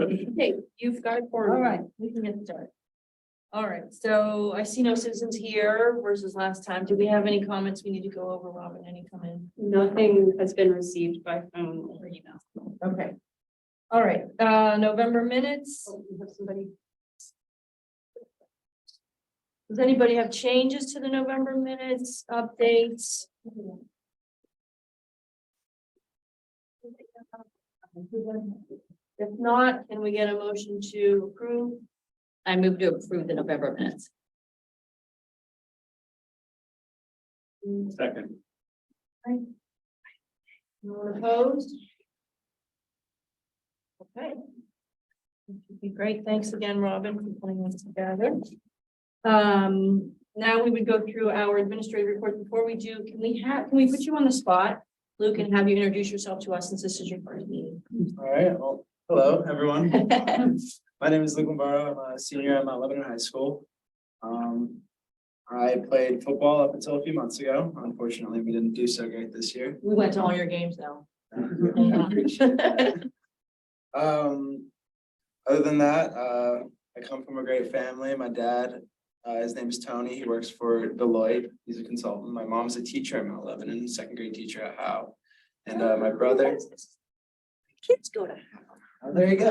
Okay, you've got a All quorum. right. We can get started. All right, so I see no citizens here versus last time. Do we have any comments we need to go over, Robin? Any come in? Nothing has been received by phone or email. Okay. All right, November minutes. Oh, we have somebody. Does anybody have changes to the November minutes, updates? If not, can we get a motion to approve? I move to approve the November minutes. Second. No one opposed? Okay. That should be great. Thanks again, Robin, for putting this together. Now we would go through our administrative report. Before we do, can we put you on the spot, Luke, and have you introduce yourself to us since this is your first meeting? All right, well, hello, everyone. My name is Luke Lombardo. I'm a senior at Mount Lebanon High School. I played football up until a few months ago. Unfortunately, we didn't do so great this year. We went to all your games now. I appreciate that. Other than that, I come from a great family. My dad, his name is Tony. He works for Deloitte. He's a consultant. My mom's a teacher at Mount Lebanon, second grade teacher at Howe. And my brother, Kids go to Howe. oh, there you go.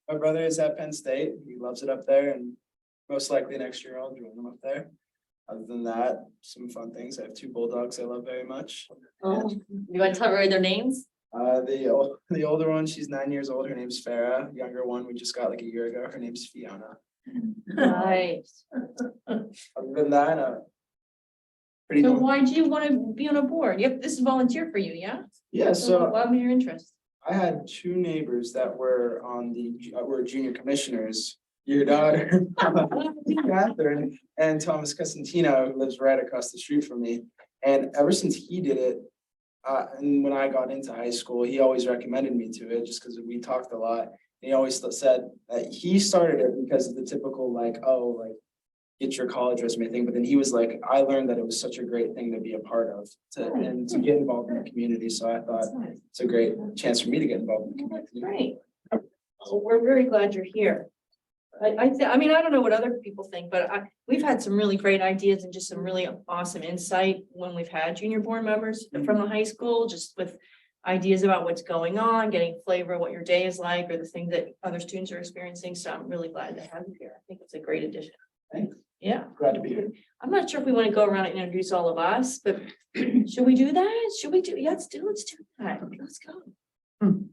My brother is at Penn State. He loves it up there, and most likely next year I'll join him up there. Other than that, some fun things. I have two bulldogs I love very much. Oh, you want to tell everybody their names? The older one, she's 9 years old. Her name's Farah. Younger one, we just got like a year ago. Her name's Fiona. Nice. Other than that, pretty So normal. why do you want to be on a board? Yep, this is volunteer for you, yeah? Yeah, so Why was your interest? I had two neighbors that were on were junior commissioners. Your daughter, Catherine, and Thomas Cosentino, who lives right across the street from me. And ever since he did it, and when I got into high school, he always recommended me to it just because we talked a lot. He always said that he started it because of the typical get your college resume thing. But then he was like, I learned that it was such a great thing to be a part of and to get involved in the community. So I thought it's a great chance for me to get involved in the community. Great. Well, we're very glad you're here. I mean, I don't know what other people think, but we've had some really great ideas and just some really awesome insight when we've had junior board members from the high school, just with ideas about what's going on, getting flavor of what your day is like, or the things that other students are experiencing. So I'm really glad to have you here. I think it's a great addition. Thanks. Yeah. Glad to be here. I'm not sure if we want to go around and introduce all of us, but should we do that? Should we do? Yeah, let's do that. Let's go. I'm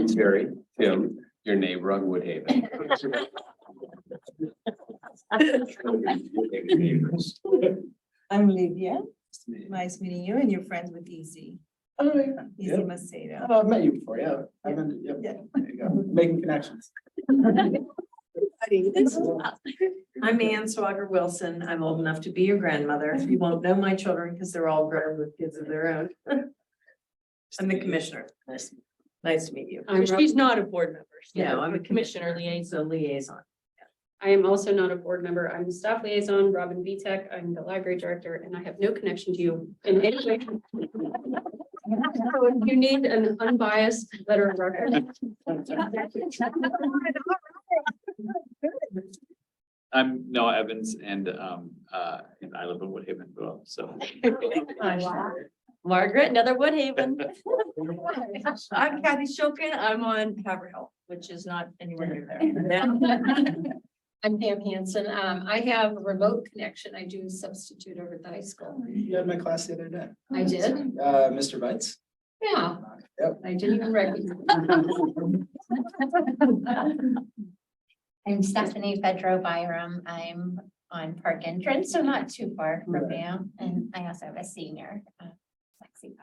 Terry, Tim, your neighbor on Woodhaven. I'm Lydia. Nice meeting you, and you're friends with Easy. Oh, yeah. Easy Yep. Macedo. Oh, I've met you before, yeah. Yep, Yeah. there you go. Making connections. I'm Ann Swagger Wilson. I'm old enough to be your grandmother. You won't know my children because they're all grown with kids of their own. I'm the commissioner. Nice to meet you. She's not a board member. She's No, I'm a a commissioner It's liaison. a liaison. I am also not a board member. I'm the staff liaison, Robin Vitek. I'm the library director, and I have no connection to you in any way. So if you need an unbiased letter of record. I'm Noah Evans and I live in Woodhaven as well, so. Margaret, another Woodhaven. I'm Kathy Shokin. I'm on Haverhill, which is not anywhere near there. I'm Pam Hansen. I have a remote connection. I do substitute over at the high school. You had my class the other day. I did? Mr. Bites. Yeah. Yep. I didn't even recognize. I'm Stephanie Fedro Byram. I'm on Park Entrance, so not too far from you. And I also have a senior, Lexi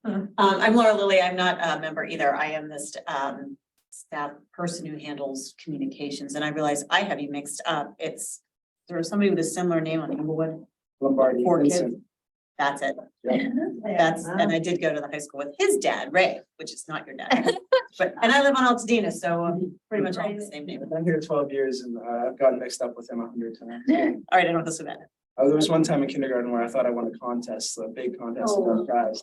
Byram. I'm Laura Lilly. I'm not a member either. I am this staff person who handles communications, and I realize I have you mixed up. There was somebody with a similar name on Inglewood. Lombardi. Four kids. Vincent. That's it. Yeah. And I did go to the high school with his dad, Ray, which is not your dad. And I live on Altadena, so pretty much all the same name. I've been here 12 years and I've gotten mixed up with him 100 times. All right, I don't know this with that. There was one time in kindergarten where I thought I won a contest, a big contest, and got prize.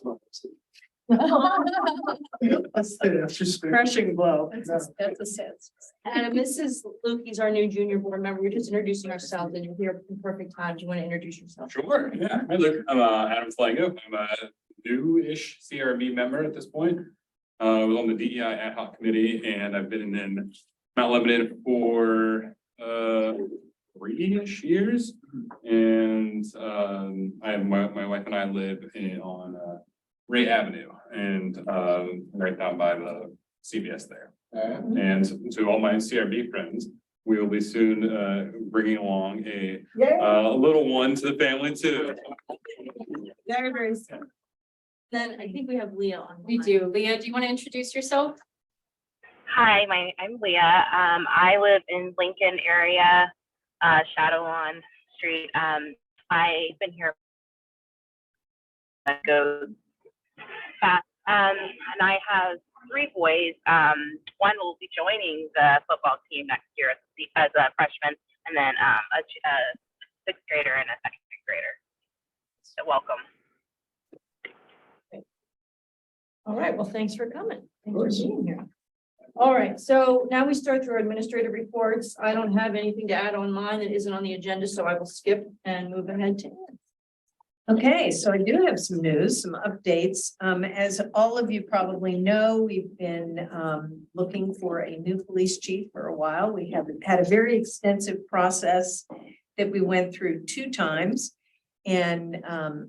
That's just. Crushing blow. That's a sense. And Mrs. Lukey's our new junior board member. We're just introducing ourselves and you're here in perfect time. Do you want to introduce yourself? Sure, yeah. Hi, Luke. I'm Adam Slango. I'm a new-ish CRB member at this point. I was on the DEI ad hoc committee and I've been in Mount Lebanon for 3-ish years. And my wife and I live on Ray Avenue and right down by the CVS there. And to all my CRB friends, we will be soon bringing along a little one to the family too. Very, very soon. Then I think we have Leah on. We do. Leah, do you want to introduce yourself? Hi, I'm Leah. I live in Lincoln area, Shadow Lawn Street. I've been here. Goes fast. And I have 3 boys. One will be joining the football team next year as a freshman, and then a 6th grader and a 2nd grader. So welcome. All right, well, thanks for coming. Thanks for being here. All right, so now we start through administrative reports. I don't have anything to add on mine that isn't on the agenda, so I will skip and move ahead to Ann. Okay, so I do have some news, some updates. As all of you probably know, we've been looking for a new police chief for a while. We have had a very extensive process that we went through 2 times. And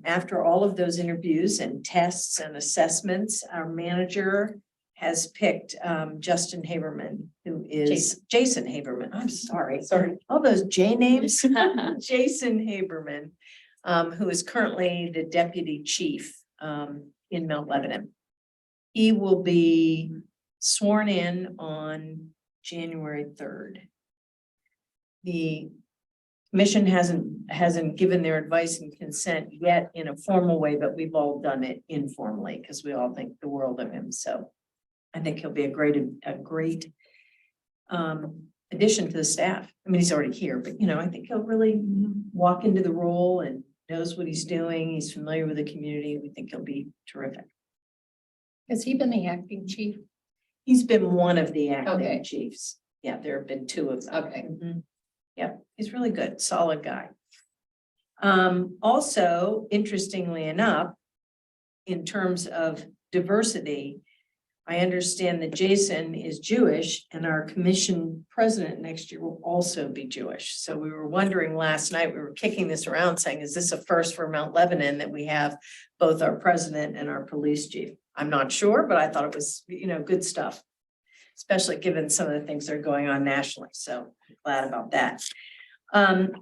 after all of those interviews and tests and assessments, our manager has picked Justin Haberman, who is Jason Haberman. I'm sorry. All those J names. Jason Haberman. Who is currently the deputy chief in Mount Lebanon. He will be sworn in on January 3rd. The commission hasn't given their advice and consent yet in a formal way, but we've all done it informally because we all think the world of him. So I think he'll be a great addition to the staff. I mean, he's already here, but I think he'll really walk into the role and knows what he's doing. He's familiar with the community. We think he'll be terrific. Has he been the acting chief? He's been one of the acting Okay. chiefs. Yeah, there have been 2 of them. Okay. Mhm. Yep, he's really good, solid guy. Also, interestingly enough, in terms of diversity, I understand that Jason is Jewish and our commission president next year will also be Jewish. So we were wondering last night, we were kicking this around saying, is this a first for Mount Lebanon that we have both our president and our police chief? I'm not sure, but I thought it was, good stuff, especially given some of the things that are going on nationally. So I'm glad about that.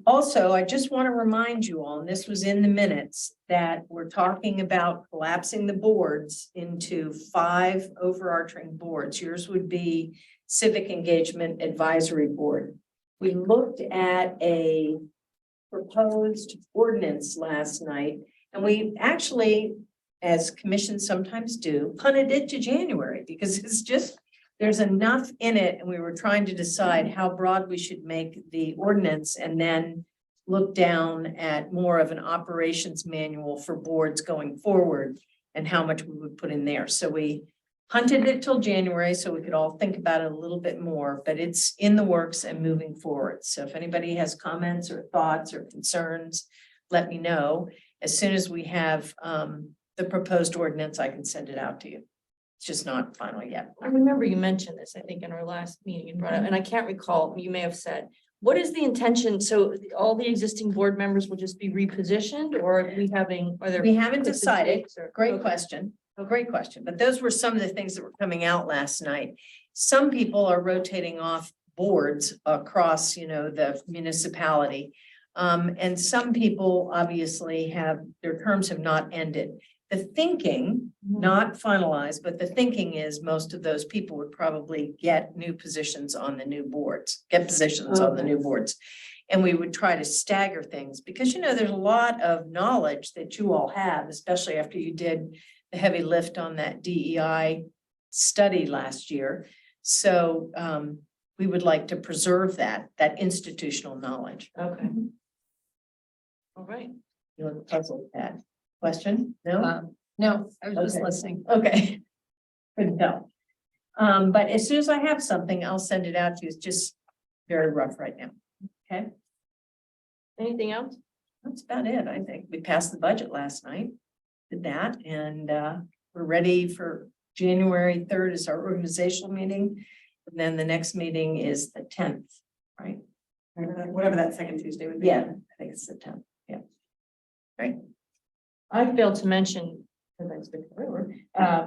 Also, I just want to remind you all, and this was in the minutes, that we're talking about collapsing the boards into 5 overarching boards. Yours would be Civic Engagement Advisory Board. We looked at a proposed ordinance last night, and we actually, as commissions sometimes do, punted it to January because it's just, there's enough in it, and we were trying to decide how broad we should make the ordinance and then look down at more of an operations manual for boards going forward and how much we would put in there. So we punted it till January so we could all think about it a little bit more, but it's in the works and moving forward. So if anybody has comments or thoughts or concerns, let me know. As soon as we have the proposed ordinance, I can send it out to you. It's just not final yet. I remember you mentioned this, I think, in our last meeting you brought up, and I can't recall, you may have said, what is the intention? So all the existing board members will just be repositioned or are we having, are there? We haven't puts and decided. takes or- Great Okay. question. A great question. But those were some of the things that were coming out last night. Some people are rotating off boards across, the municipality. And some people obviously their terms have not ended. The thinking, not finalized, but the thinking is most of those people would probably get new positions on the new boards, on the new boards. And we would try to stagger things because, there's a lot of knowledge that you all have, especially after you did the heavy lift on that DEI study last year. So we would like to preserve that institutional knowledge. Okay. All right. You look puzzled at that question? No? No, I was just Okay. listening. Okay. Couldn't tell. But as soon as I have something, I'll send it out to you. It's just very rough right now. Okay, Anything else? that's about it. I think we passed the budget last night. Did that and we're ready for January 3rd is our organizational meeting. And then the next meeting is the 10th, right? Whatever that second Tuesday would be. Yeah, I think it's the 10th. Yeah. Right. I failed to mention, because I skipped over,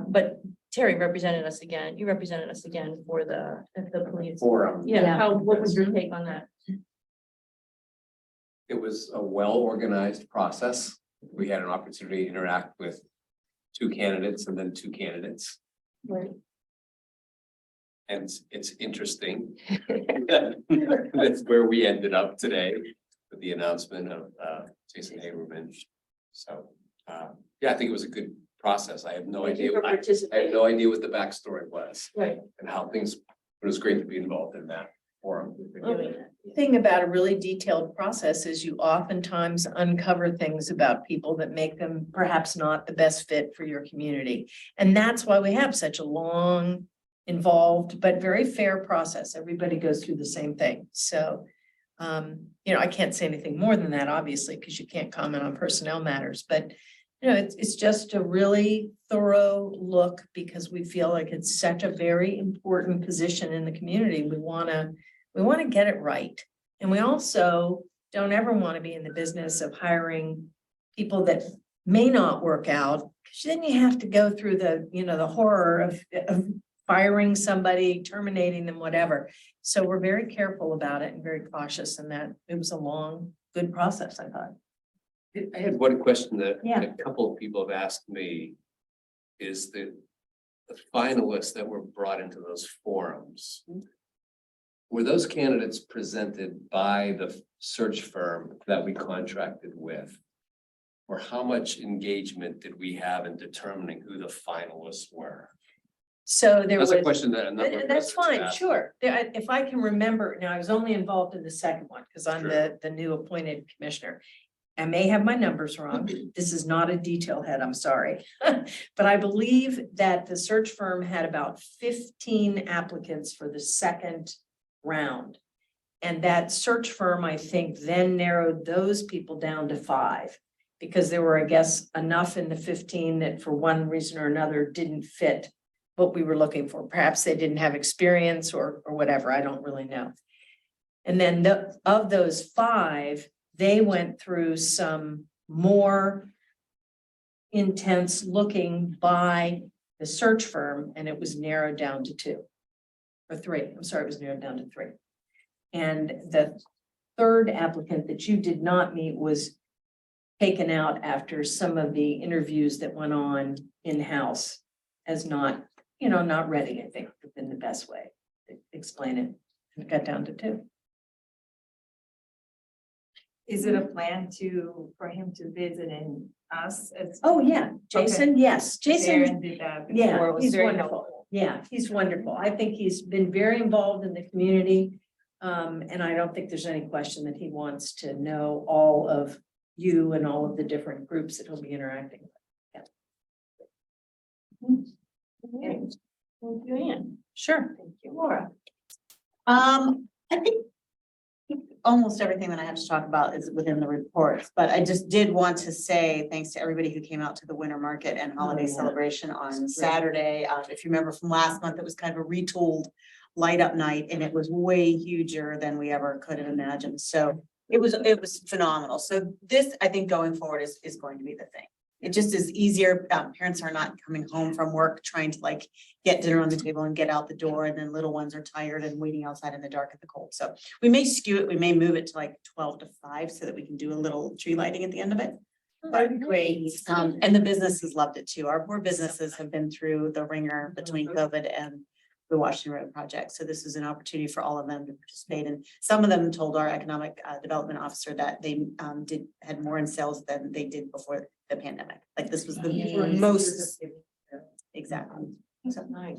but Terry represented us again. You represented us again for the police. Forum. Yeah, Yeah. what was your take on that? It was a well-organized process. We had an opportunity to interact with two candidates and then two candidates. Right. And it's interesting. That's where we ended up today with the announcement of Jason Haberman. So, yeah, I think it was a good process. I have no Thank you idea. for I have participating. no idea what the backstory was Right. and how things, it was great to be involved in that forum. Okay. Thing about a really detailed process is you oftentimes uncover things about people that make them perhaps not the best fit for your community. And that's why we have such a long, involved, but very fair process. Everybody goes through the same thing. So, I can't say anything more than that, obviously, because you can't comment on personnel matters, but it's just a really thorough look because we feel like it's such a very important position in the community. We want to get it right. And we also don't ever want to be in the business of hiring people that may not work out. Because then you have to go through the horror of firing somebody, terminating them, whatever. So we're very careful about it and very cautious in that it was a long, good process, I thought. I had one question that Yeah. a couple of people have asked me. Is the finalists that were brought into those forums. Were those candidates presented by the search firm that we contracted with? Or how much engagement did we have in determining who the finalists were? So there was. That's a question that a number of That's residents fine, asked. sure. If I can remember, now I was only involved in the second one because I'm the new appointed commissioner. I may have my numbers wrong. This is not a detail head, I'm sorry. But I believe that the search firm had about 15 applicants for the second round. And that search firm, I think, then narrowed those people down to 5. Because there were, I guess, enough in the 15 that for one reason or another didn't fit what we were looking for. Perhaps they didn't have experience or whatever, I don't really know. And then of those 5, they went through some more intense looking by the search firm, and it was narrowed down to 2 or 3. I'm sorry, it was narrowed down to 3. And the third applicant that you did not meet was taken out after some of the interviews that went on in-house as not ready, I think, would have been the best way to explain it. It got down to 2. Is it a plan for him to visit in us as? Oh, yeah, Jason, yes, Jason, Jason did that before. yeah, It was he's very wonderful. helpful. Yeah, he's wonderful. I think he's been very involved in the community. And I don't think there's any question that he wants to know all of you and all of the different groups that he'll be interacting with. Okay. Thank you, Ann. Sure. Thank you, Laura. I think almost everything that I have to talk about is within the reports, but I just did want to say thanks to everybody who came out to the winter market and holiday Oh, yeah. celebration on Saturday. If you remember from last month, it was kind of a retooled light up night and it was way huger than we ever could have imagined. So it was phenomenal. So this, I think going forward is going to be the thing. It just is easier. Parents are not coming home from work trying to like get dinner on the table and get out the door. And then little ones are tired and waiting outside in the dark at the cold. So we may skew it. We may move it to like 12 to 5 so that we can do a little tree lighting at the end of it. That'd be great. And the businesses loved it too. Our poor businesses have been through the ringer between COVID and the Washington Road project. So this is an opportunity for all of them to participate. And some of them told our economic development officer that they had more in sales than they did before the pandemic. Like this was the most. Exactly. That's nice.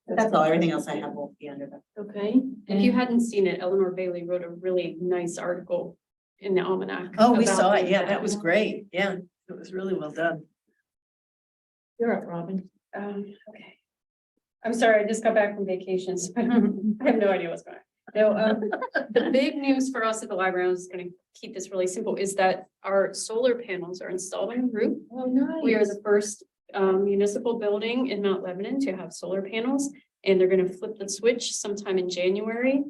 That's all. Everything else I have will be under that. Okay. If you hadn't seen it, Eleanor Bailey wrote a really nice article in the almanac. Oh, we about saw it. the Yeah, event. that was great. Yeah, it was really well done. You're up, Robin. Okay. I'm sorry, I just got back from vacation, so I have no idea what's going on. No, the big news for us at the library, I was gonna keep this really simple, is that our solar panels are installed on the roof. Oh, nice. We are the first municipal building in Mount Lebanon to have solar panels, and they're gonna flip the switch sometime in January.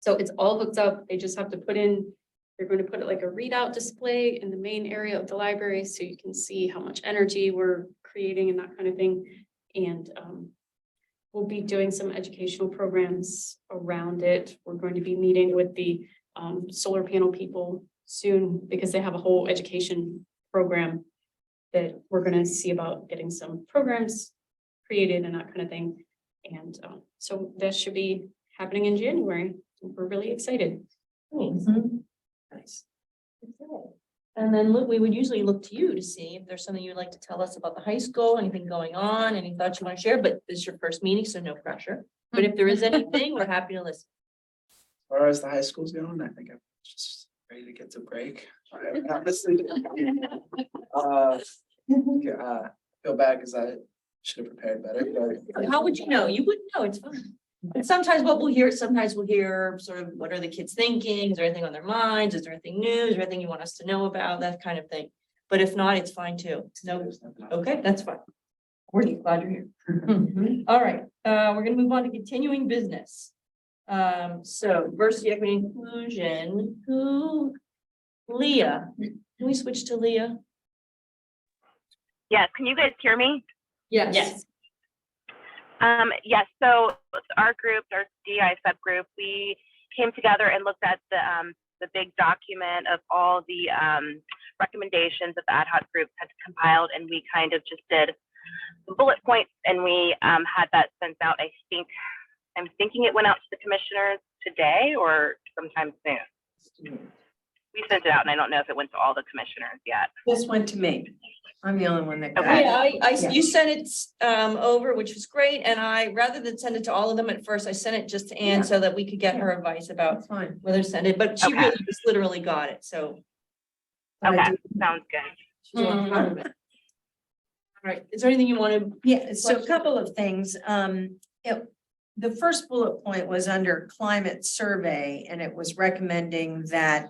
So it's all hooked up. They just have to put in, they're going to put it like a readout display in the main area of the library, so you can see how much energy we're creating and that kind of thing. And we'll be doing some educational programs around it. We're going to be meeting with the solar panel people soon, because they have a whole education program that we're gonna see about getting some programs created and that kind of thing. And so that should be happening in January. We're really excited. Thanks. Nice. And then look, we would usually look to you to see if there's something you'd like to tell us about the high school, anything going on, any thoughts you want to share, but this is your first meeting, so no pressure. But if there is anything, we're happy to listen. As far as the high school's going, I think I'm just ready to get to break. Honestly. Feel bad because I should have prepared better. but- How would you know? You wouldn't know, it's fine. And sometimes what we'll hear, sometimes we'll hear sort of, what are the kids thinking? Is there anything on their minds? Is there anything new? Is there anything you want us to know about? That kind of thing. But if not, it's fine too. No, okay, that's fine. We're glad you're here. All right, we're gonna move on to continuing business. So diversity, equity, inclusion, Leah, can we switch to Leah? Yes, can you guys hear me? Yes. Yes, so our group, our DI subgroup, we came together and looked at the big document of all the recommendations that the ad hoc group had compiled, and we kind of just did the bullet points, and we had that sent out. I'm thinking it went out to the commissioners today or sometime soon. We sent it out, and I don't know if it went to all the commissioners yet. This went to me. I'm the only one that got Okay. it. Yeah, you sent it over, which was great, and I, rather than send it to all of them at first, I sent it just to Anne Yeah. so that we could get her advice about That's fine. whether to send it, but she Okay. really just literally got it, so. But I Okay, do- sounds good. she's on top of it. All right, is there anything you want to? Yeah, so a couple of things. The first bullet point was under climate survey, and it was recommending that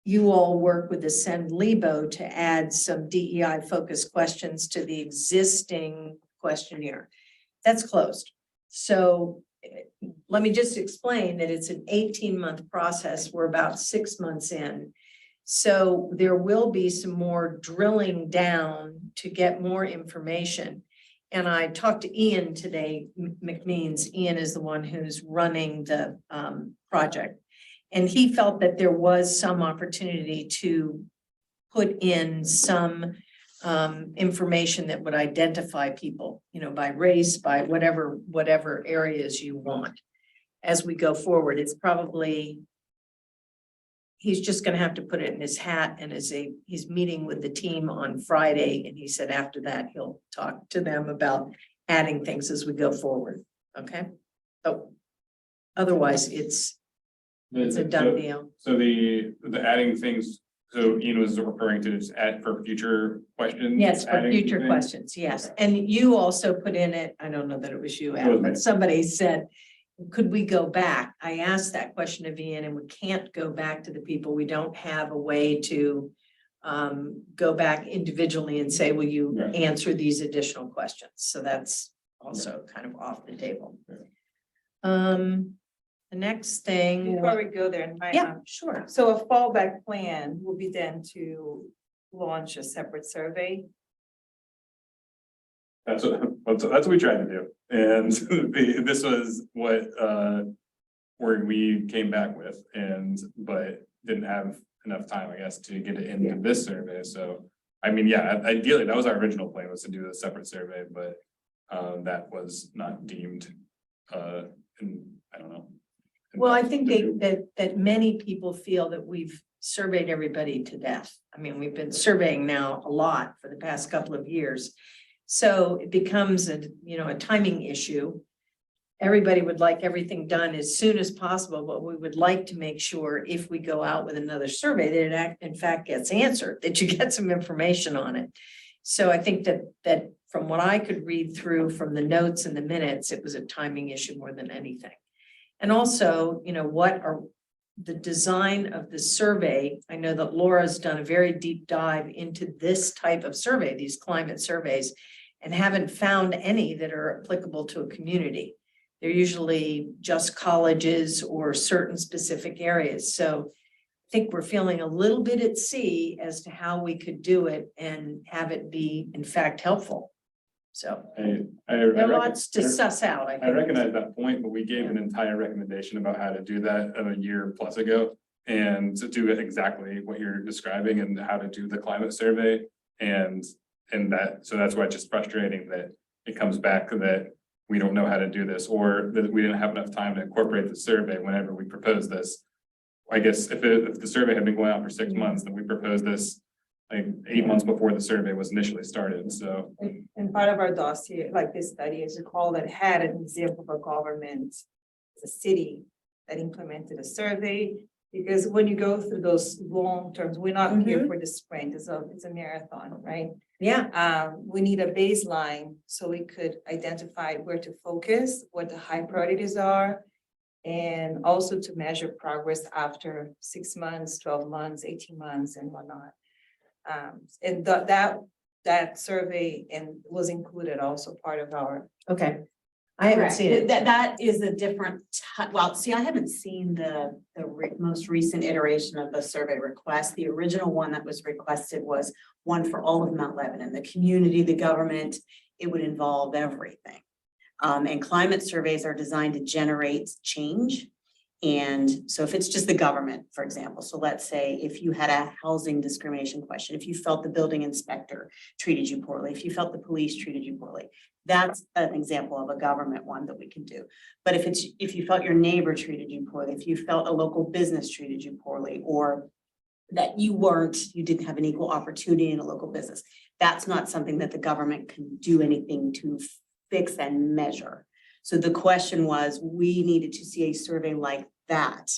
you all work with Ascend Lebo to add some DEI focused questions to the existing questionnaire. That's closed. So let me just explain that it's an 18-month process. We're about 6 months in. So there will be some more drilling down to get more information. And I talked to Ian today, McMeans. Ian is the one who's running the project. And he felt that there was some opportunity to put in some information that would identify people, you know, by race, by whatever areas you want. As we go forward, it's probably, he's just gonna have to put it in his hat, and he's meeting with the team on Friday, and he said after that, he'll talk to them about adding things as we go forward, okay? So otherwise, it's a done deal. So the adding things, so Ian was referring to just add for future questions? Yes, for adding future things? questions, yes. And you also put in it, I don't know that it was you, Adam, but somebody said, could we go back? I asked that question of Ian, and we can't go back to the people. We don't have a way to go back individually and say, will you Right. answer these additional questions? So that's also kind of off the table. The next thing. Before we go there, Yeah, sure. so a fallback plan will be then to launch a separate survey. That's what we tried to do, and this was what where we came back with, but didn't have enough time, I guess, to get it into this survey, so. I mean, yeah, ideally, that was our original plan, was to do a separate survey, but that was not deemed and I don't know. Well, I think that many people feel that we've surveyed everybody to death. I mean, we've been surveying now a lot for the past couple of years. So it becomes a timing issue. everybody would like everything done as soon as possible, but we would like to make sure if we go out with another survey, that it in fact gets answered, that you get some information on it. So I think that from what I could read through from the notes and the minutes, it was a timing issue more than anything. And also, you know, what are the design of the survey? I know that Laura's done a very deep dive into this type of survey, these climate surveys, and haven't found any that are applicable to a community. They're usually just colleges or certain specific areas. So I think we're feeling a little bit at sea as to how we could do it and have it be in fact helpful. So there are lots to suss out, I I think. recognize that point, but we gave an entire recommendation about how to do that a year plus ago. And to do exactly what you're describing and how to do the climate survey. And so that's why it's just frustrating that it comes back that we don't know how to do this, or that we didn't have enough time to incorporate the survey whenever we proposed this. I guess if the survey had been going on for 6 months, then we proposed this like 8 months before the survey was initially started, so. And part of our dossier, like this study, as you call it, had an example of a government, a city that implemented a survey. Because when you go through those long terms, we're not here for the sprint, it's a marathon, right? Yeah, We need a baseline so we could identify where to focus, what the high priorities are. And also to measure progress after 6 months, 12 months, 18 months and whatnot. And that survey and was included also part of our. okay. I haven't Correct. seen it. That is a different, well, see, I haven't seen the most recent iteration of the survey request. The original one that was requested was one for all of Mount Lebanon, the community, the government. It would involve everything. And climate surveys are designed to generate change. And so if it's just the government, for example, so let's say if you had a housing discrimination question, if you felt the building inspector treated you poorly, if you felt the police treated you poorly, that's an example of a government one that we can do. But if you felt your neighbor treated you poorly, if you felt a local business treated you poorly, or that you didn't have an equal opportunity in a local business, that's not something that the government can do anything to fix and measure. So the question was, we needed to see a survey like that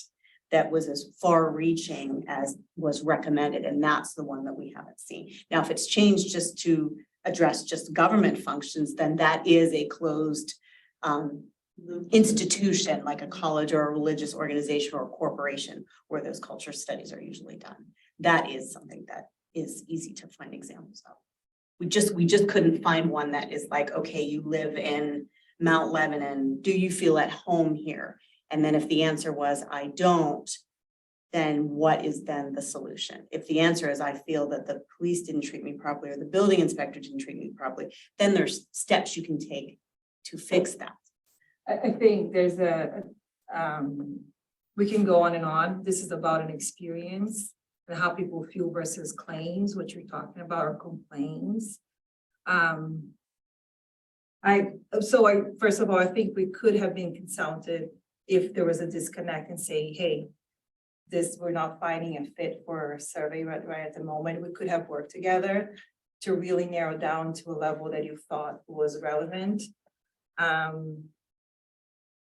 was as far reaching as was recommended. And that's the one that we haven't seen. Now, if it's changed just to address just government functions, then that is a closed institution like a college or a religious organization or a corporation where those culture studies are usually done. That is something that is easy to find examples of. We just couldn't find one that is like, okay, you live in Mount Lebanon, do you feel at home here? And then if the answer was, I don't, then what is then the solution? If the answer is, I feel that the police didn't treat me properly or the building inspector didn't treat me properly, then there's steps you can take to fix that. I think there's we can go on and on. This is about an experience and how people feel versus claims, what you're talking about, or complaints. First of all, I think we could have been consulted if there was a disconnect and say, hey, we're not finding a fit for a survey right at the moment. We could have worked together to really narrow down to a level that you thought was relevant.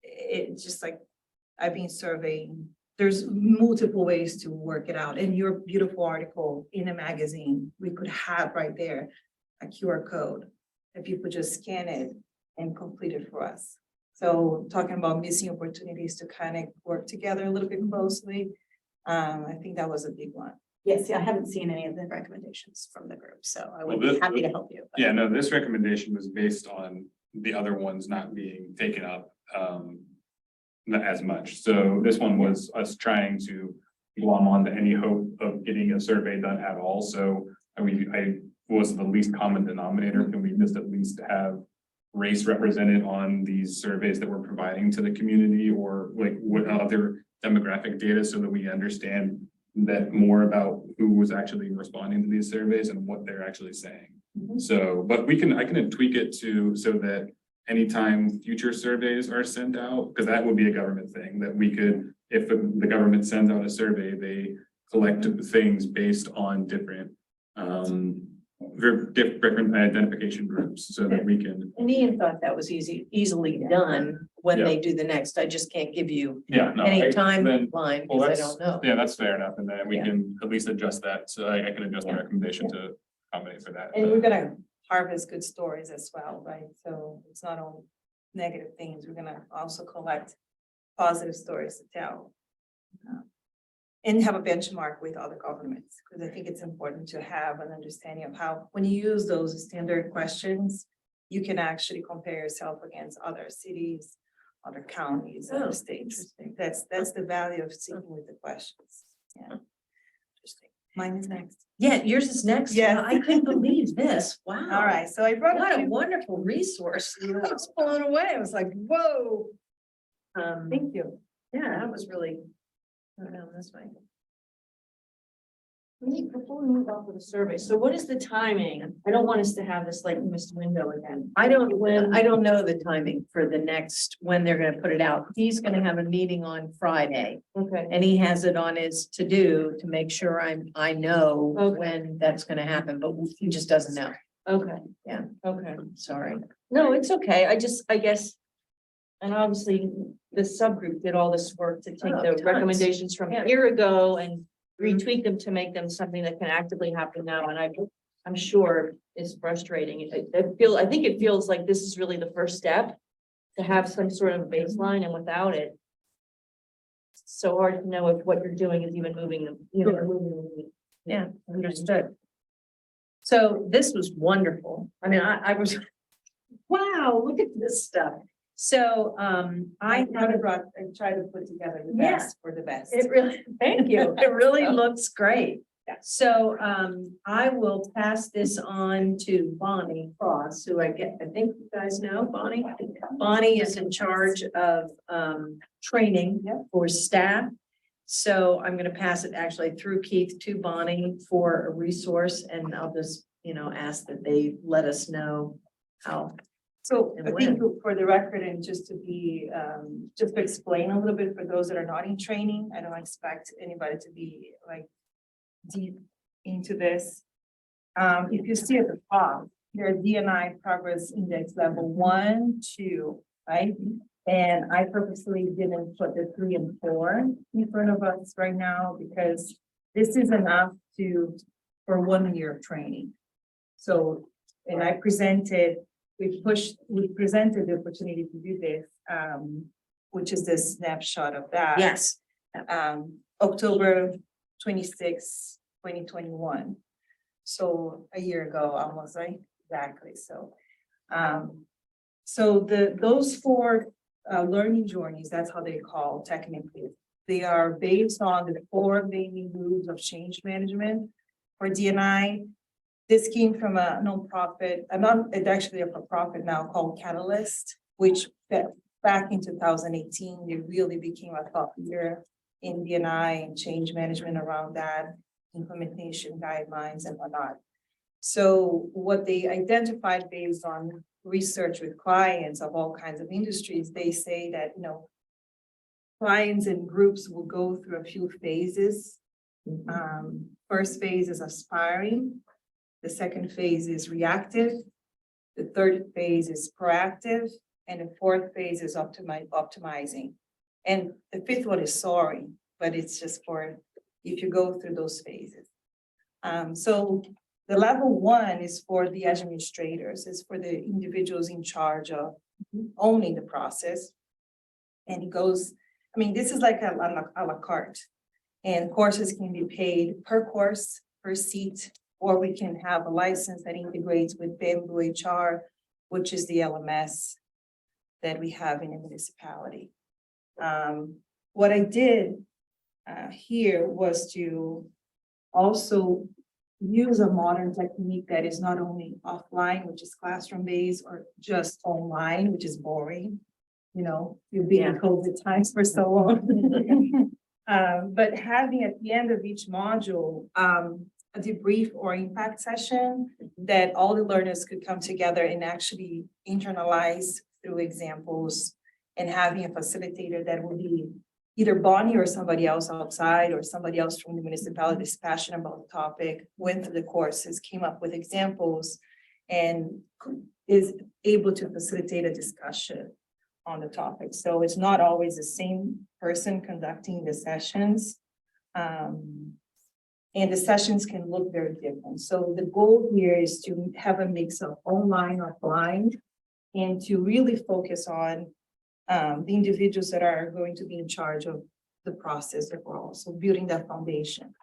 It's just like, I've been surveying, there's multiple ways to work it out. In your beautiful article in a magazine, we could have right there a QR code that people just scan it and complete it for us. So talking about missing opportunities to kind of work together a little bit closely. I think that was a big one. Yes, I haven't seen any of the recommendations from the group, so I would Well, be happy to help you. but- Yeah, no, this recommendation was based on the other ones not being taken up not as much. So this one was us trying to glom on to any hope of getting a survey done at all. So I was the least common denominator. Can we just at least have race represented on these surveys that we're providing to the community, or like what other demographic data, so that we understand that more about who was actually responding to these surveys and what they're actually saying. So, but I can tweak it so that anytime future surveys are sent out, because that would be a government thing that we could, if the government sends out a survey, they collect things based on different different identification groups so that we can, And Ian thought that was easily done when Yeah. they do the next. I just can't give you yeah, no. any then- timeline Well, because I that's, don't know. yeah, that's fair enough. And then we Yeah. can at least adjust that. So I can adjust the Yeah. recommendation to accommodate for that. And we're gonna harvest good stories as well, right? So it's not only negative things, we're gonna also collect positive stories to tell. And have a benchmark with other governments, because I think it's important to have an understanding of how, when you use those standard questions, you can actually compare yourself against other cities, other counties, Oh, other states. That's the value of seeking with the questions. Yeah. Interesting. Mine is next. Yeah, yours is next. Yes. Wow, I couldn't believe this. Wow. All right, so I brought What a a few. wonderful resource. I was blown away. I was like, whoa. Thank you. Yeah, that was really. Oh, no, that's fine. Before we move on to the survey, so what is the timing? I don't want us to have this like missed window again. I don't know the timing for the next, when they're gonna put it out. He's gonna have a meeting on Friday. Okay. And he has it on his to-do to make sure I know Okay. when that's gonna happen, but he just doesn't know. Okay. Yeah. Okay. Sorry. No, it's okay. I guess. And obviously, the subgroup did all this work to take Oh, the tons. recommendations from Yeah. a year ago and retweak them to make them something that can actively happen now. And I'm sure it's frustrating. I think it feels like this is really the first step to have some sort of baseline, and without it, it's so hard to know if what you're doing is even moving them, moving. Yeah, understood. So this was wonderful. I mean, I was, wow, look at this stuff. So, I tried to put together the Yeah. best for the best. It really, thank you. It really looks great. So, I will pass this on to Bonnie Cross, who I think you guys know Bonnie. Bonnie is in charge of, training for staff. So I'm gonna pass it actually through Keith to Bonnie for a resource, and I'll just, ask that they let us know how. So And I think for the record, and just to be, just to explain a little bit for those that are not in training, I don't expect anybody to be like deep into this. If you see at the top, your DNI progress index level 1, 2, right? And I purposely didn't put the 3 and 4 in front of us right now because this is enough for 1 year of training. So, and I presented, we presented the opportunity to do this, which is this snapshot of that. Yes. October 26, 2021. So a year ago, almost, right? Exactly, so. So those 4 learning journeys, that's how they call technically. They are based on the 4 main rules of change management for DNI. This came from a nonprofit, it's actually a for-profit now called Catalyst, which back in 2018, it really became a thought leader in DNI and change management around that, implementation guidelines and whatnot. So what they identified based on research with clients of all kinds of industries, they say that, clients and groups will go through a few phases. First phase is aspiring. The second phase is reactive. The third phase is proactive. And the fourth phase is optimizing. And the 5th one is soaring, but it's just for if you go through those phases. So the level 1 is for the administrators, it's for the individuals in charge of owning the process. And it goes, this is like a la carte. And courses can be paid per course, per seat, or we can have a license that integrates with Bamboo HR, which is the LMS that we have in a municipality. What I did here was to also use a modern technique that is not only offline, which is classroom-based, or just online, which is boring. You've been in COVID times for so long. But having at the end of each module, a debrief or impact session that all the learners could come together and actually internalize through examples, and having a facilitator that will be either Bonnie or somebody else outside or somebody else from the municipality is passionate about the topic, went through the courses, came up with examples, and is able to facilitate a discussion on the topic. So it's not always the same person conducting the sessions. And the sessions can look very different. So the goal here is to have a mix of online, offline, and to really focus on the individuals that are going to be in charge of the process overall. So building that foundation.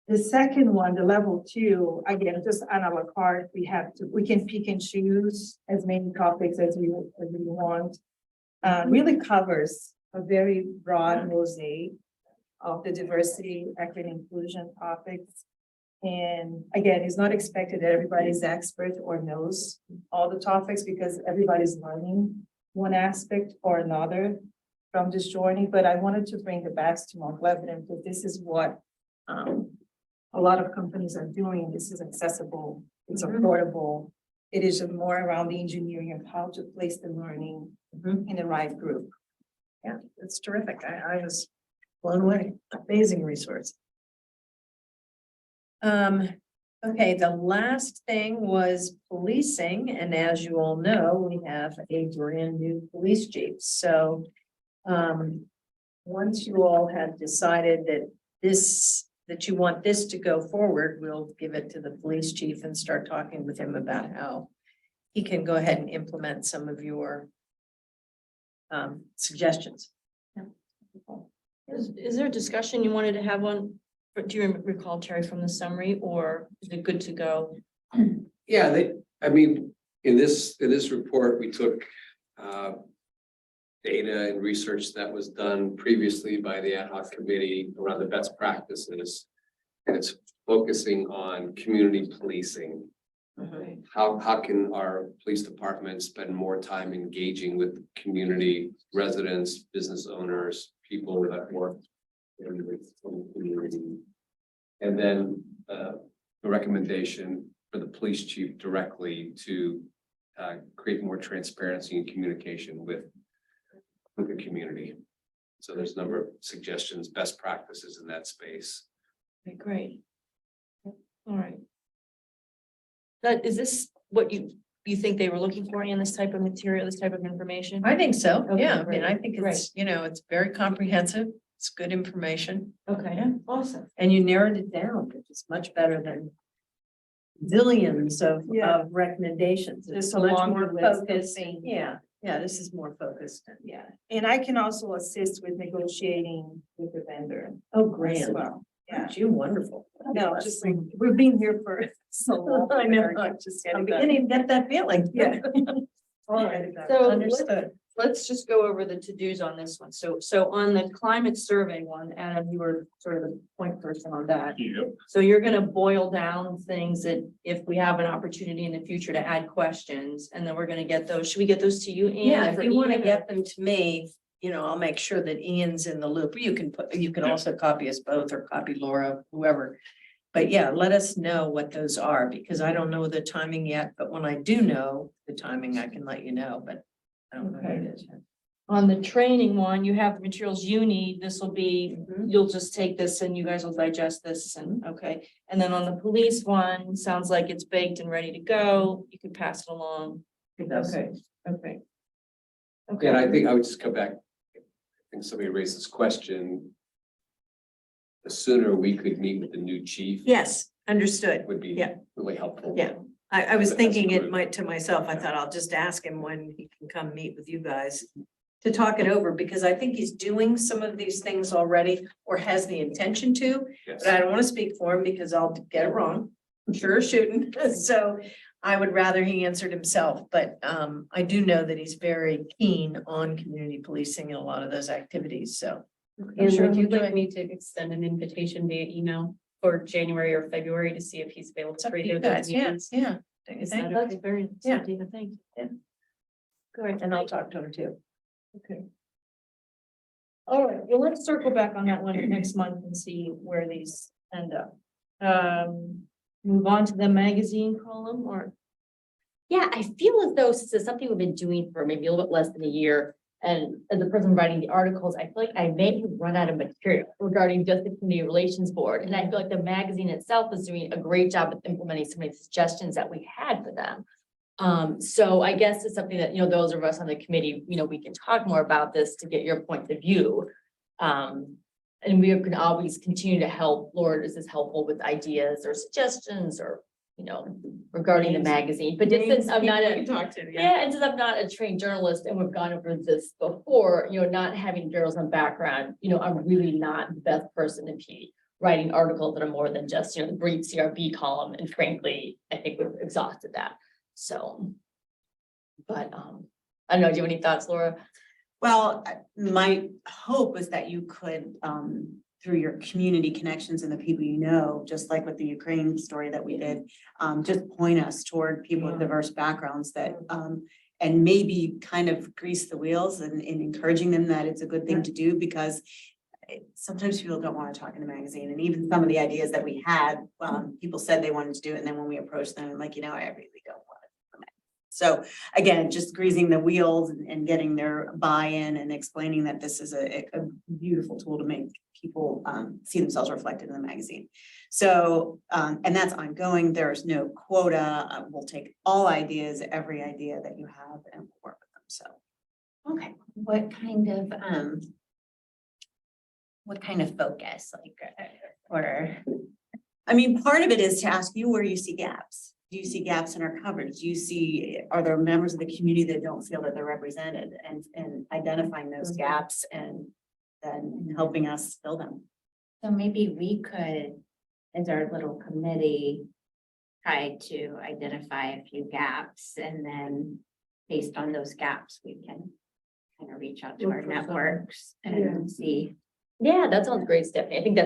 The second one, the level 2, again, just on a la carte, we can pick and choose as many topics as we want. Really covers a very broad mosaic of the diversity, equity, and inclusion topics. And again, it's not expected that everybody's expert or knows all the topics because everybody's learning one aspect or another from this journey. But I wanted to bring the best to Mount Lebanon because this is what a lot of companies are doing. This is accessible, it's affordable. It is more around the engineering of how to place the learning in the right group. Yeah, it's terrific. I was blown away. Amazing resource. Okay, the last thing was policing, and as you all know, we have a brand new police chief. So once you all have decided that you want this to go forward, we'll give it to the police chief and start talking with him about how he can go ahead and implement some of your suggestions. Is there a discussion you wanted to have on, do you recall, Terry, from the summary, or is it good to go? Yeah, I mean, in this report, we took data and research that was done previously by the ad hoc committee around the best practices. And it's focusing on community policing. How can our police department spend more time engaging with community residents, business owners, people that work in the community? And then a recommendation for the police chief directly to create more transparency and communication with the community. So there's a number of suggestions, best practices in that space. Okay, great. All right. Is this what you think they were looking for in this type of material, this type of information? I think so. Okay, Yeah, I great, mean, I think great. it's, it's very comprehensive. It's good information. Okay, yeah, awesome. And you narrowed it down, which is much better than zillions of recommendations. It's Just a much longer more list of focused. things. Yeah, this is more focused. Yeah, and I can also assist with negotiating with the vendor Oh, as grand. well. Yeah, You wonderful. no, just like, we've been here for so long. I know, I'm just, I'm beginning to get that feeling. Yeah. All right. So Understood. let's just go over the to-dos on this one. So on the climate survey one, Adam, you were sort of the point person on that. So you're gonna boil down things that if we have an opportunity in the future to add questions, and then we're gonna get those. Should we get those to you, Ian? Yeah, if or you want to Ian, or- get them to me, I'll make sure that Ian's in the loop. You can also copy us both or copy Laura, whoever. But yeah, let us know what those are because I don't know the timing yet, but when I do know the timing, I can let you know, but I don't know what it is. On the training one, you have the materials you need. This will be, Mhm. you'll just take this and you guys will digest this and, okay. And then on the police one, sounds like it's baked and ready to go. You can pass it along. Okay, okay. Okay. And I think I would just come back. I think somebody raised this question. The sooner we could meet with the new chief. Yes, understood. Would be Yeah. really helpful. Yeah. I was That's thinking it good. might to myself, I thought I'll just ask him when he can come meet with you guys to talk it over, because I think he's doing some of these things already or has the intention to, Yes. but I don't want to speak for him because I'll get it wrong. I'm sure as shooting, so I would rather he answered himself, but I do know that he's very keen on community policing and a lot of those activities, so. And sure would you he'll like join. me to extend an invitation via email for January or February to see if he's available It's to up to radio you those guys, yeah, meetings? yeah. Don't you Is think? that That's okay? very, Yeah. yeah, thank you. Yeah. Great. And I'll talk to him too. Okay. All right, well, let's circle back on that one next month and see where these end up. Move on to the magazine column or, Yeah, I feel as though this is something we've been doing for maybe a little bit less than a year. And as a person writing the articles, I feel like I may have run out of material regarding just the community relations board. And I feel like the magazine itself is doing a great job of implementing some of the suggestions that we had for them. So I guess it's something that, those of us on the committee, we can talk more about this to get your point of view. And we can always continue to help. Lord, is this helpful with ideas or suggestions or, regarding the magazine? But just since I'm not a, Talk to, yeah, and since I'm not a trained journalist and we've gone over this before, not having journalism background, I'm really not the best person to be writing articles that are more than just, the brief CRB column. And frankly, I think we've exhausted that. So, but, I don't know, do you have any thoughts, Laura? Well, my hope is that you could, through your community connections and the people you know, just like with the Ukraine story that we did, just point us toward people with diverse backgrounds that, and maybe kind of grease the wheels and encouraging them that it's a good thing to do, because sometimes people don't want to talk in the magazine. And even some of the ideas that we had, people said they wanted to do it. And then when we approached them, like, I really don't want it. So again, just greasing the wheels and getting their buy-in and explaining that this is a beautiful tool to make people see themselves reflected in the magazine. So, and that's ongoing. There's no quota. We'll take all ideas, every idea that you have, and we'll work with them. So. Okay, what kind of focus, or? I mean, part of it is to ask you where you see gaps. Do you see gaps in our coverage? Do you see, are there members of the community that don't feel that they're represented, and identifying those gaps and then helping us fill them? So maybe we could, as our little committee, try to identify a few gaps, and then based on those gaps, we can kind of reach out to our networks and see. Yeah, that sounds great, Stephanie. I think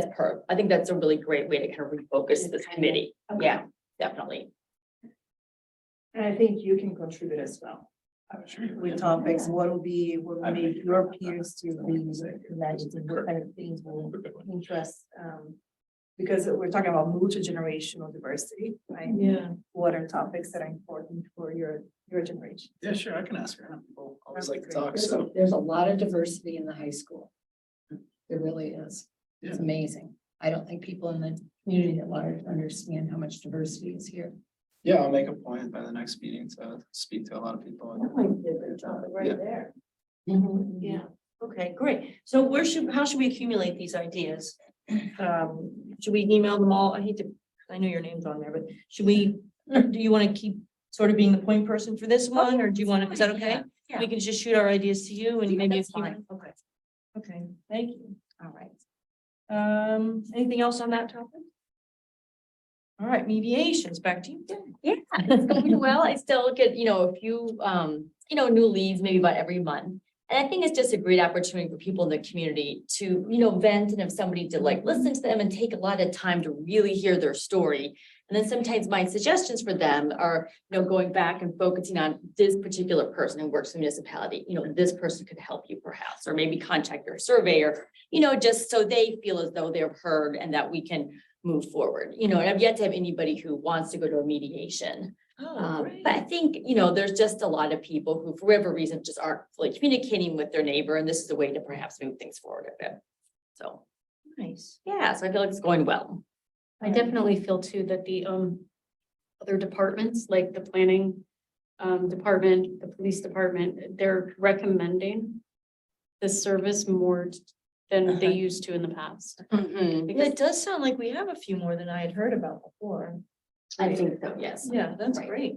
that's a really great way to kind of refocus this committee. Yeah, definitely. And I think you can contribute as well. With topics, what will make your peers to be imagined, what kind of things will interest, because we're talking about multi-generational diversity, right? Yeah. What are topics that are important for your generation? Yeah, sure, I can ask her. People always like to talk, so. There's a lot of diversity in the high school. There really is. It's Yeah. amazing. I don't think people in the community at large understand how much diversity is here. Yeah, I'll make a point by the next meeting to speak to a lot of people. Might be a good topic right Yeah. there. Yeah, okay, great. So how should we accumulate these ideas? Should we email them all? I know your name's on there, but do you want to keep sort of being the point person for this one, or do you want to, is that okay? Yeah. We can just shoot our ideas to you and maybe that's fine. okay. Okay, thank you. All right. Anything else on that topic? All right, mediations, back to you. Yeah, it's going well. I still get, a few, new leads maybe about every month. And I think it's just a great opportunity for people in the community to, vent, and if somebody to listen to them and take a lot of time to really hear their story. And then sometimes my suggestions for them are, going back and focusing on this particular person who works in the municipality, this person could help you perhaps, or maybe contact their surveyor, just so they feel as though they're heard and that we can move forward, and I've yet to have anybody who wants to go to a mediation. But I think, there's just a lot of people who, for whatever reason, just aren't fully communicating with their neighbor, and this is a way to perhaps move things forward a bit. So, Nice. yeah, so I feel like it's going well. I definitely feel too that the other departments, like the planning department, the police department, they're recommending this service more than they used to in the past. It does sound like we have a few more than I had heard about before. I think so, yes. Yeah, that's Right. great.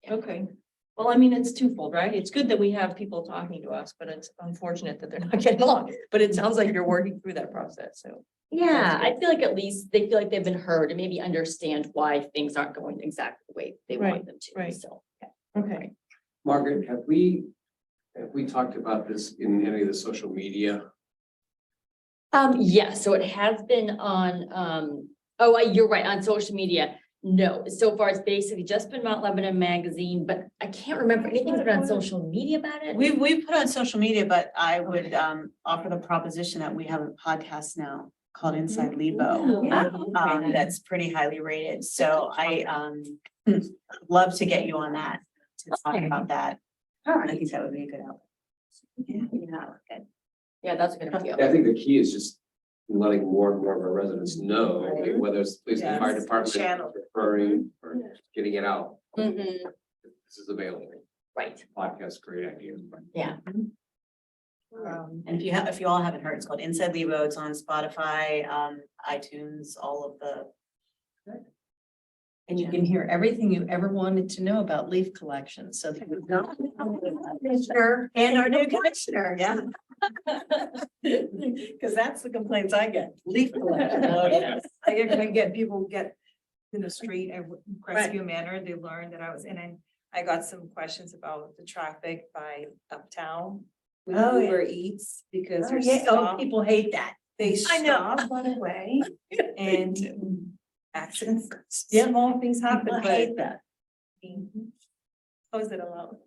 Okay. Well, I mean, it's twofold, right? It's good that we have people talking to us, but it's unfortunate that they're not getting along. But it sounds like you're working through that process, so. Yeah, That's I feel like at least they feel like they've been heard and maybe understand why things aren't going exactly the way they Right, want them to, right. so. Okay. Margaret, have we talked about this in any of the social media? Yeah, so it has been on, you're right, on social media. No, so far it's basically just been Mount Lebanon Magazine, but I can't remember anything's been on social media about it. We put on social media, but I would offer the proposition that we have a podcast now called Inside Lebo. Okay. That's pretty highly rated. So I love to get you on that to talk Okay. about that. All I right. think that would be a good help. Yeah, that's a good idea. I think the key is just letting more and more of our residents know, I mean, whether it's police and fire Yes, department channel. referring or getting it out. Mhm, This is available. right, Podcast, great idea. yeah. And if you all haven't heard, it's called Inside Levo. It's on Spotify, iTunes, all of the. And you can hear everything you ever wanted to know about leaf collection, so. Commissioner and our new commissioner, yeah. Cause that's the complaints I get, leaf collection. Oh, yes. I get people get in the street and Crestview Manor, they learned that I was in, and I got some questions about the traffic by uptown. With Oh, yeah. Uber Eats, because Oh, there's yeah. Oh, stop, people hate that. they I know. stop on the way and accidents, Yeah. small things happen, People but hate that. close it alone.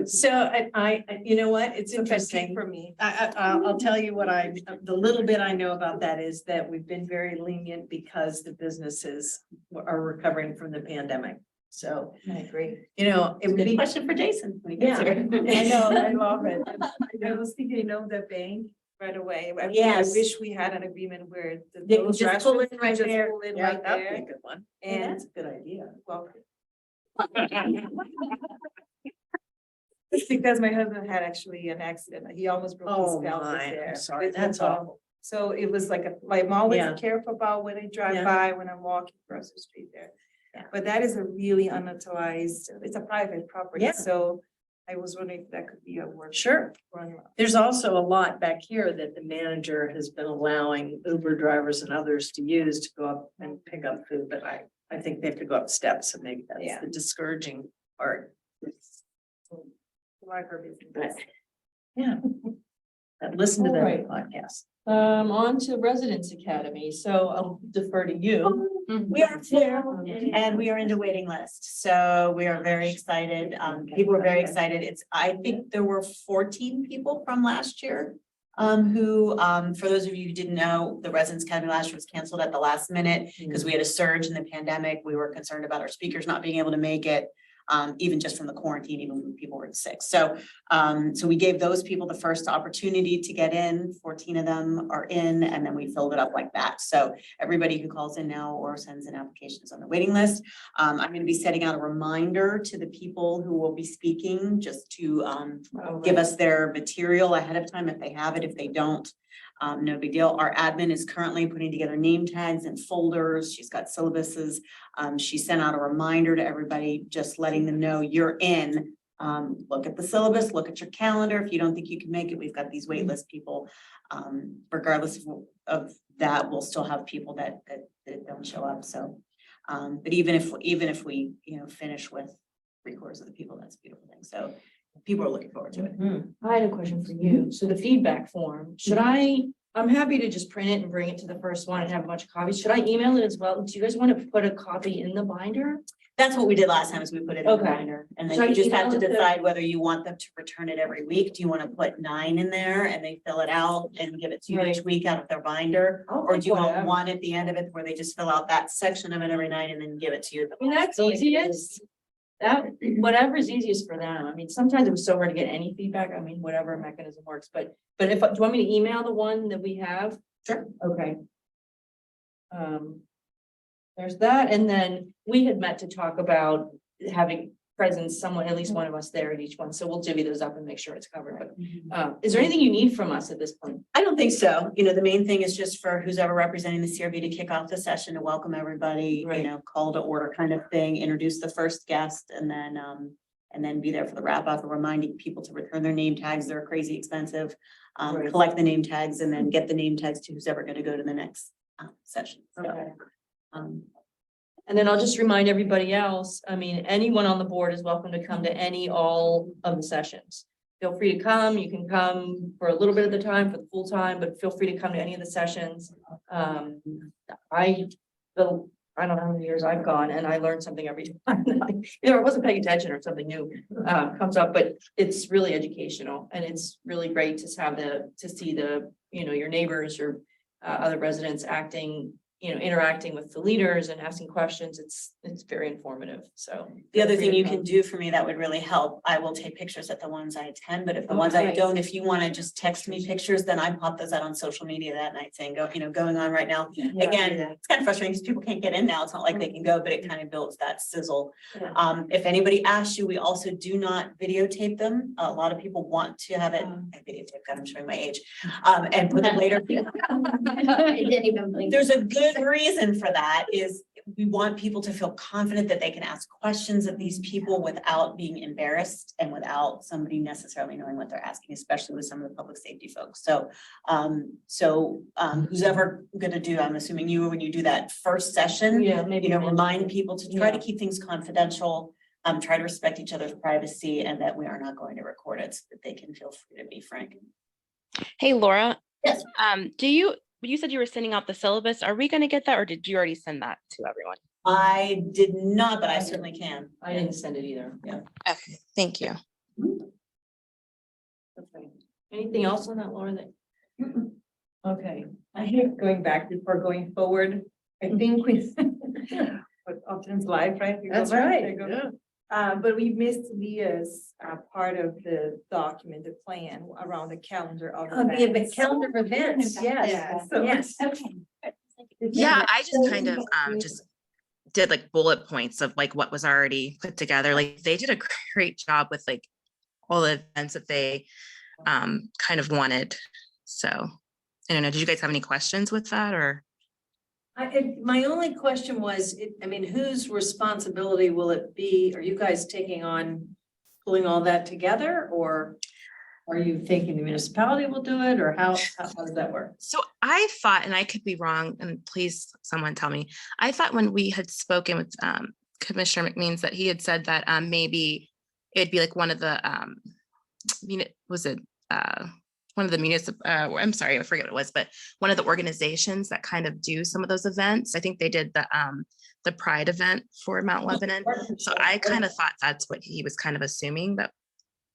So you know what, it's interesting. For me. I'll tell you what the little bit I know about that is that we've been very lenient because the businesses are recovering from the pandemic. So, I agree. you know, it would Good be. question for Jason. when he gets Yeah, here. I know, I love it. I was thinking, the bank right away. I Yes. wish we had an agreement where They can those just pull restaurants in could right just there. pull in Yeah, right that'd be a there. good one. And That's a good idea. well. It's because my husband had actually an accident. He almost broke his Oh, pelvis my, I'm there. sorry, with that's football. awful. So it was like, I'm always Yeah. careful about when I drive Yeah. by, when I'm walking across the street there. Yeah. But that is a really unauthorized, it's a private property, Yeah. so I was wondering if that could be a work. Sure. run. There's also a lot back here that the manager has been allowing Uber drivers and others to use to go up and pick up food, but I think they have to go up steps and maybe that's Yeah. the discouraging part. Like her business. But, yeah. But listen to All that right. podcast. On to Residence Academy, so I'll defer to you. We are full and we are in the waiting list, so we are very excited. People are very excited. I think there were 14 people from last year. Who, for those of you who didn't know, the Residence Academy last year was canceled at the last minute because we had a surge in the pandemic. We were concerned about our speakers not being able to make it. Even just from the quarantine, even when people were sick. So we gave those people the first opportunity to get in. 14 of them are in, and then we filled it up like that. So everybody who calls in now or sends in applications on the waiting list. I'm going to be setting out a reminder to the people who will be speaking just to give us their material ahead of time if they have it. If they don't, no big deal. Our admin is currently putting together name tags and folders. She's got syllabuses. She sent out a reminder to everybody, just letting them know you're in. Look at the syllabus, look at your calendar. If you don't think you can make it, we've got these wait list people. Regardless of that, we'll still have people that don't show up. So, but even if we, finish with 3/4 of the people, that's a beautiful thing. So people are looking forward to it. I had a question for you. So the feedback form, I'm happy to just print it and bring it to the first one and have a bunch of copies. Should I email it as well? Do you guys want to put a copy in the binder? That's what we did last time, is we put it in the Okay. binder, and then So you just have to email it to- decide whether you want them to return it every week. Do you want to put 9 in there and they fill it out and give it to you each Right. week out of their binder? I'll Or pick do you want whatever. one at the end of it where they just fill out that section of it every night and then give it to you? I mean, that's easiest. Whatever's easiest for them. I mean, sometimes it was so hard to get any feedback. I mean, whatever mechanism works, but do you want me to email the one that we have? Sure. Okay. There's that, and then we had met to talk about having presence, someone, at least one of us there at each one, so we'll divvy those up and make sure it's covered, but is there anything you need from us at this point? I don't think so. The main thing is just for who's ever representing the CRB to kick off the session, to welcome everybody, Right. Call to order kind of thing, introduce the first guest, and then be there for the wrap up, reminding people to return their name tags. They're crazy expensive. Right. Collect the name tags and then get the name tags to who's ever going to go to the next session. So, Okay. um, And then I'll just remind everybody else, I mean, anyone on the board is welcome to come to all of the sessions. Feel free to come, you can come for a little bit of the time, for the full time, but feel free to come to any of the sessions. I don't know how many years I've gone and I learned something every time. Either I wasn't paying attention or something new comes up, but it's really educational and it's really great to see your neighbors or other residents acting interacting with the leaders and asking questions, it's very informative, so. The other thing you can do for me that would really help, I will take pictures at the ones I attend, but if the ones I Okay. don't, if you want to just text me pictures, then I pop those out on social media that night saying, going on right now. Again, it's kind of frustrating because people can't get in now. It's not like they can go, but it kind of builds that sizzle. Yeah. If anybody asks you, we also do not videotape them. A lot of people want to have it, I videotape, God, I'm showing my age, and put it later. I didn't even blink. There's a good reason for that is we want people to feel confident that they can ask questions of these people without being embarrassed and without somebody necessarily knowing what they're asking, especially with some of the public safety folks. So, who's ever gonna do, I'm assuming you, when you do that first session, Yeah, maybe. remind people to try to Yeah. keep things confidential, try to respect each other's privacy and that we are not going to record it so that they can feel free to be frank. Hey, Laura. Yes. You said you were sending out the syllabus. Are we going to get that, or did you already send that to everyone? I did not, but I certainly can. I didn't send it either, yeah. Okay, thank you. Okay. Anything else on that, Laura, that? Okay, I think going back before going forward, I think we. But options life, right? We go That's back, right, they go- yeah. But we missed Leah's part of the document, the plan around the calendar of events. calendar of events, Yeah, yes, so- yes. Okay. Yeah, I just kind of just did like bullet points of like what was already put together. Like they did a great job with like all the events that they kind of wanted. So I don't know, did you guys have any questions with that or? My only question was, whose responsibility will it be? Are you guys taking on pulling all that together, or are you thinking the municipality will do it, or how does that work? So I thought, and I could be wrong, and please someone tell me, I thought when we had spoken with Commissioner McMeans that he had said that maybe it'd be like one of the, one of the municipal, I'm sorry, I forget what it was, but one of the organizations that kind of do some of those events. I think they did the Pride event for Mount Lebanon. So I kind of thought that's what he was kind of assuming that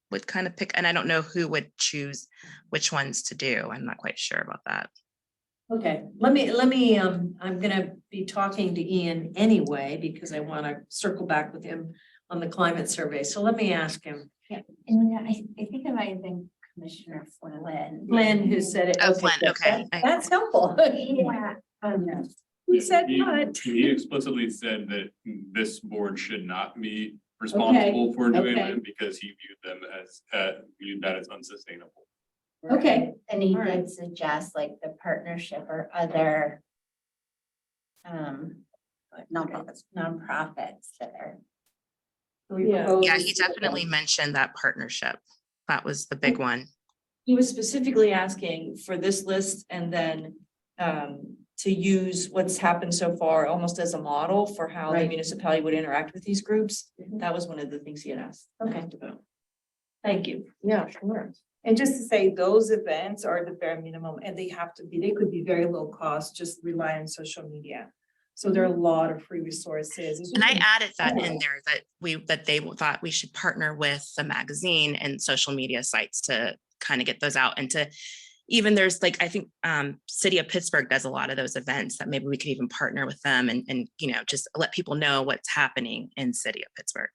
would kind of pick, and I don't know who would choose which ones to do. I'm not quite sure about that. Okay, let me, I'm gonna be talking to Ian anyway, because I want to circle back with him on the climate survey. So let me ask him. Yeah, and I think it might have been Commissioner Flynn. Flynn, who said it. Oh, Flynn, okay. That's helpful. Yeah. Who said He what? he explicitly said that this board should not be responsible for doing okay. them because he viewed them as, viewed that as unsustainable. Okay. And he All right. did suggest like the partnership or other Nonprofits. nonprofits that are. Yeah, he definitely mentioned that partnership. That was the big one. He was specifically asking for this list and then to use what's happened so far almost as a model for how the Right. municipality would interact with these groups. That was one of the things he had asked. Okay. About. Thank you. Yeah, sure. And just to say, those events are the bare minimum and they have to be, they could be very low cost, just rely on social media. So there are a lot of free resources. It's And I just- added that in there that they thought we should partner with the magazine and social media sites to kind of get those out and to even there's like, I think City of Pittsburgh does a lot of those events that maybe we could even partner with them and just let people know what's happening in City of Pittsburgh.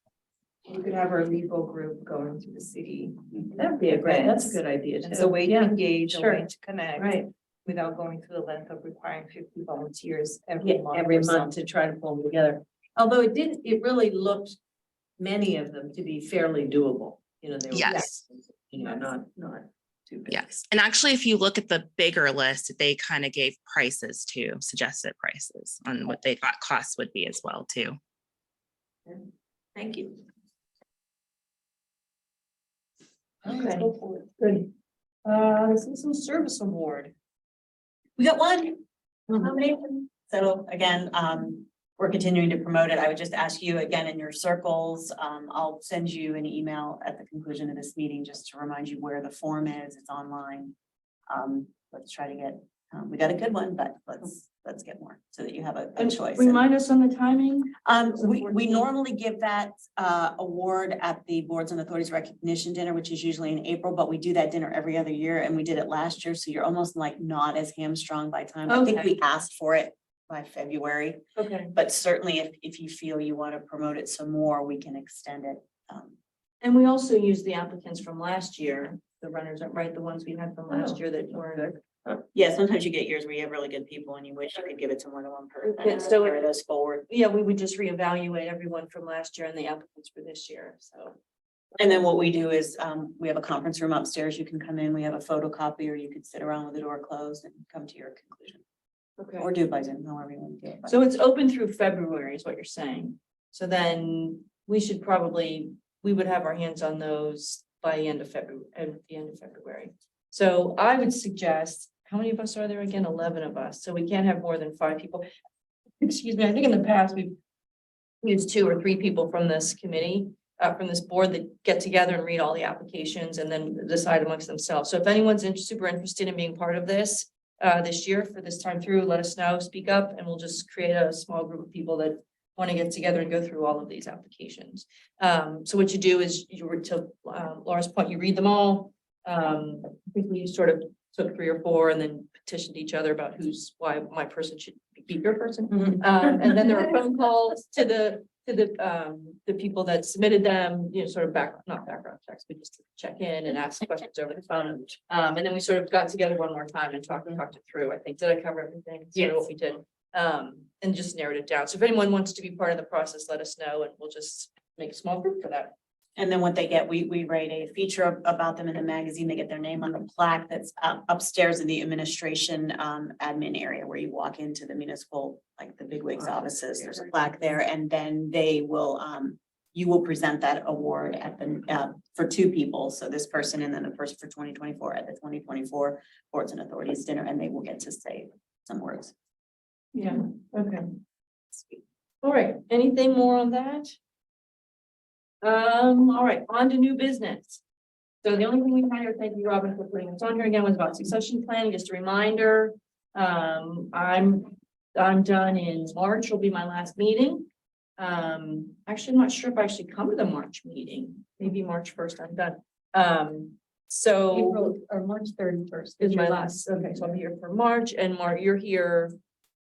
We could have our legal group going to the city. That'd be that's a good idea. It's a way to engage, a sure. way to connect. Right. Without going through the length of requiring 50 volunteers Yeah, every month. every or month something. to try to pull them together. Although it really looked, many of them to be fairly doable, they were. Yes. Not too bad. Yes. And actually, if you look at the bigger list, they kind of gave prices too, suggested prices on what they thought costs would be as well too. Thank you. Okay, good. Citizen Service Award. We got one nomination. So again, we're continuing to promote it. I would just ask you again in your circles, I'll send you an email at the conclusion of this meeting just to remind you where the form is. It's online. Let's try to get, we got a good one, but let's get more so that you have a choice. And, Remind us on the timing. we normally give that award at the Boards and Authorities Recognition Dinner, which is usually in April, but we do that dinner every other year and we did it last year. So you're almost like not as hamstrung by time. I think Okay. we asked for it by February. Okay. But certainly if you feel you want to promote it some more, we can extend it. And we also use the applicants from last year, the runners, right, the ones we had from last Oh. year that were. Yeah, sometimes you get years where you have really good people and you wish you could give it to more than one person. Okay, and so- carry those forward. Yeah, we would just reevaluate everyone from last year and the applicants for this year, so. And then what we do is, we have a conference room upstairs. You can come in, we have a photocopy, or you could sit around with the door closed and come to your conclusion. Okay. Or do it by Zoom, however you want to do it. So it's open through February is what you're saying. So then we should probably, we would have our hands on those by the end of February, at the end of February. So I would suggest, how many of us are there again? 11 of us. So we can't have more than 5 people. Excuse me, I think in the past we've used 2 or 3 people from this committee, from this board that get together and read all the applications and then decide amongst themselves. So if anyone's super interested in being part of this, this year for this time through, let us know, speak up, and we'll just create a small group of people that want to get together and go through all of these applications. So what you do is you were to Laura's point, you read them all. I think we sort of took 3 or 4 and then petitioned each other about why my person should be your person. And then there are phone calls to the people that submitted them, you know, sort of not background checks, but just to check in and ask questions over the phone. And then we sort of got together one more time and talked it through. I think, did I cover everything? Sort of what we did. And just narrowed it down. So if anyone wants to be part of the process, let us know and we'll just make a small group for that. And then what they get, we write a feature about them in the magazine. They get their name on the plaque that's upstairs in the administration admin area where you walk into the municipal, like the bigwigs offices. There's a plaque there, and then they will you will present that award at the for 2 people. So this person and then the person for 2024 at the 2024 Boards and Authorities dinner, and they will get to say some words. Yeah, okay. All right, anything more on that? All right, on to new business. So the only thing we had here, thank you, Robin, for putting this on here again, was about succession planning. Just a reminder. I'm done in March, will be my last meeting. Actually, I'm not sure if I actually come to the March meeting, maybe March 1st, I'm done. So April or March 31st is my last, okay, so I'm here for March, and Mark, you're here.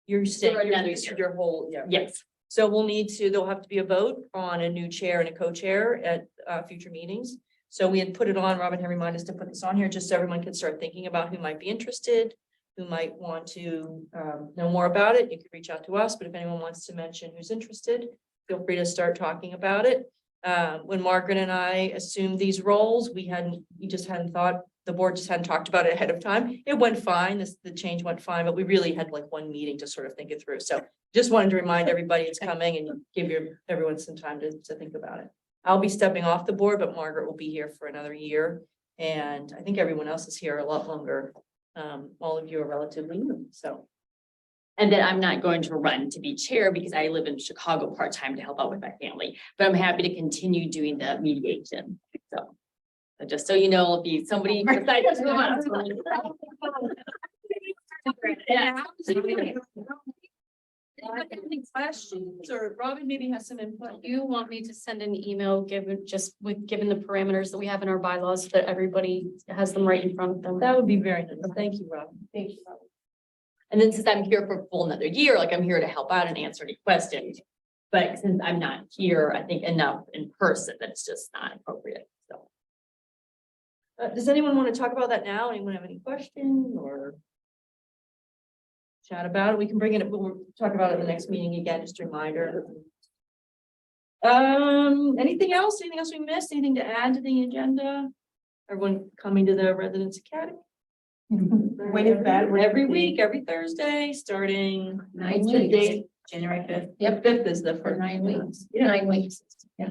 You're staying For another your year. whole, yeah. Yes. So there'll have to be a vote on a new chair and a co-chair at future meetings. So we had put it on, Robin had reminded us to put this on here, just so everyone can start thinking about who might be interested, who might want to know more about it. You could reach out to us, but if anyone wants to mention who's interested, feel free to start talking about it. When Margaret and I assumed these roles, we just hadn't thought, the board just hadn't talked about it ahead of time. It went fine, the change went fine, but we really had like one meeting to sort of think it through. So just wanted to remind everybody it's coming and give everyone some time to think about it. I'll be stepping off the board, but Margaret will be here for another year. And I think everyone else is here a lot longer. All of you are relatively new, so. And then I'm not going to run to be chair because I live in Chicago part-time to help out with my family, but I'm happy to continue doing the mediation, so. But just so you know, if you, somebody decides to run. Yeah. Any questions, or Robin maybe has some input? You want me to send an email given the parameters that we have in our bylaws so that everybody has them right in front of them? That would be very nice. Thank you, Robin. Thank you. And then since I'm here for a full another year, like I'm here to help out and answer any questions. But since I'm not here, I think enough in person, that's just not appropriate, so. Does anyone want to talk about that now? Anyone have any questions or? Chat about it? We can bring it up. We'll talk about it in the next meeting again, just a reminder. Anything else? Anything else we missed? Anything to add to the agenda? Everyone coming to the Residence Academy? When is that? Every week, every Thursday, starting. 9 what's the weeks. date? January 5th. Yep, 5th is the For first. 9 weeks. Yeah. 9 weeks. Yeah.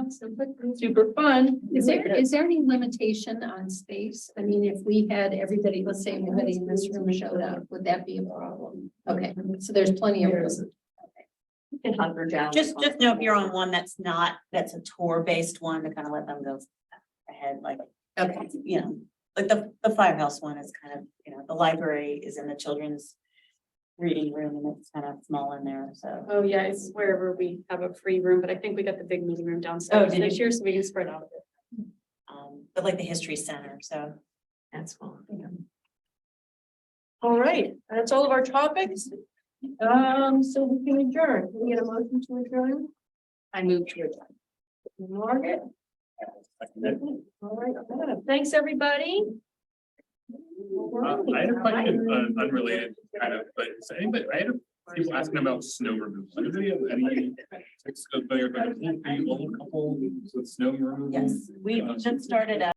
Super fun. Is there any limitation on space? I mean, if we had everybody, let's say everybody in this room showed up, would that be a problem? Okay, so there's plenty of room. You can hunker down. Just know if you're on one that's a tour-based one, to kind of let them go ahead, like, Okay. you know, like the firehouse one is kind of, you know, the library is in the children's reading room and it's kind of small in there, so. Oh, yeah, it's wherever we have a free room, but I think we got the big meeting room downstairs did this you? year, so we can spread out a bit. But like the history center, so. That's fun. All right, that's all of our topics. So we can adjourn. Can we get a motion to adjourn? I moved to adjourn. Margaret? All right, thanks, everybody. I had a question, unrelated kind of, but is anybody, I had people asking about snow removal. Anybody have any? Old couple with snow removal? Yes, we just started a